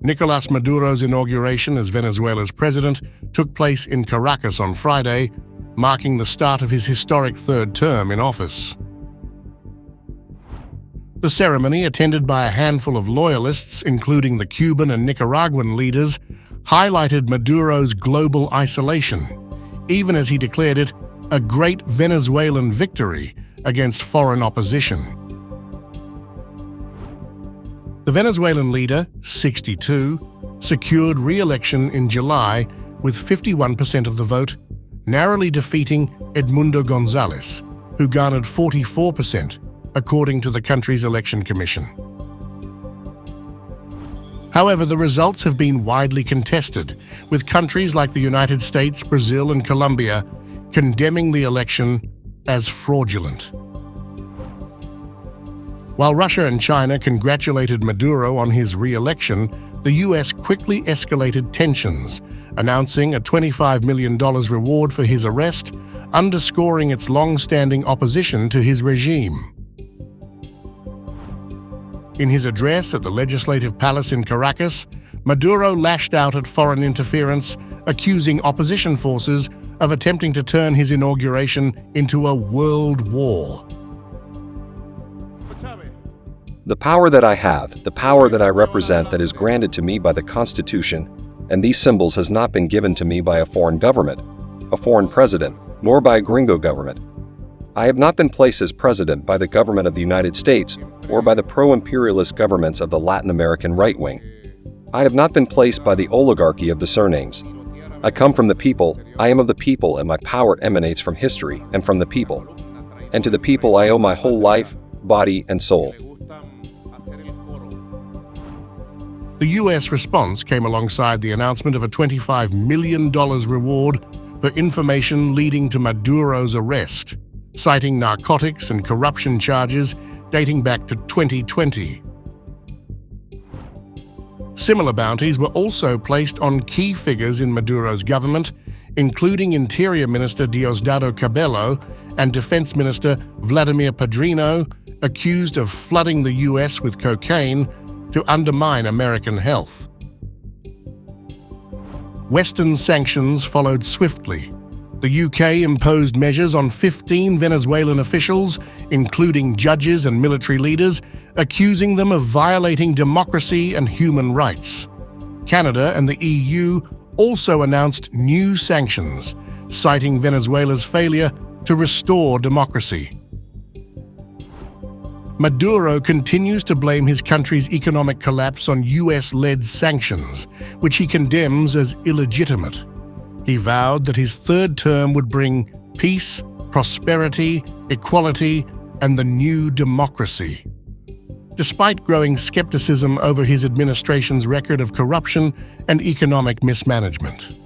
Nicolás Maduro's inauguration as Venezuela's president took place in Caracas on Friday, marking the start of his historic third term in office. The ceremony, attended by a handful of loyalists, including the Cuban and Nicaraguan leaders, highlighted Maduro's global isolation, even as he declared it a great Venezuelan victory against foreign opposition. The Venezuelan leader, 62, secured re-election in July with 51% of the vote, narrowly defeating Edmundo González, who garnered 44%, according to the country's election commission. However, the results have been widely contested, with countries like the United States, Brazil, and Colombia condemning the election as fraudulent. While Russia and China congratulated Maduro on his re-election, the US quickly escalated tensions, announcing a $25 million reward for his arrest, underscoring its long-standing opposition to his regime. In his address at the Legislative Palace in Caracas, Maduro lashed out at foreign interference, accusing opposition forces of attempting to turn his inauguration into a world war. The power that I have, the power that I represent that is granted to me by the Constitution, and these symbols has not been given to me by a foreign government, a foreign president, nor by a gringo government. I have not been placed as president by the government of the United States or by the pro-imperialist governments of the Latin American right wing. I have not been placed by the oligarchy of the surnames. I come from the people, I am of the people, and my power emanates from history and from the people. And to the people I owe my whole life, body, and soul. The US response came alongside the announcement of a $25 million reward for information leading to Maduro's arrest, citing narcotics and corruption charges dating back to 2020. Similar bounties were also placed on key figures in Maduro's government, including Interior Minister Diosdado Cabello and Defense Minister Vladimir Padrino, accused of flooding the US with cocaine to undermine American health. Western sanctions followed swiftly. The UK imposed measures on 15 Venezuelan officials, including judges and military leaders, accusing them of violating democracy and human rights. Canada and the EU also announced new sanctions, citing Venezuela's failure to restore democracy. Maduro continues to blame his country's economic collapse on US-led sanctions, which he condemns as illegitimate. He vowed that his third term would bring peace, prosperity, equality, and the new democracy. Despite growing skepticism over his administration's record of corruption and economic mismanagement.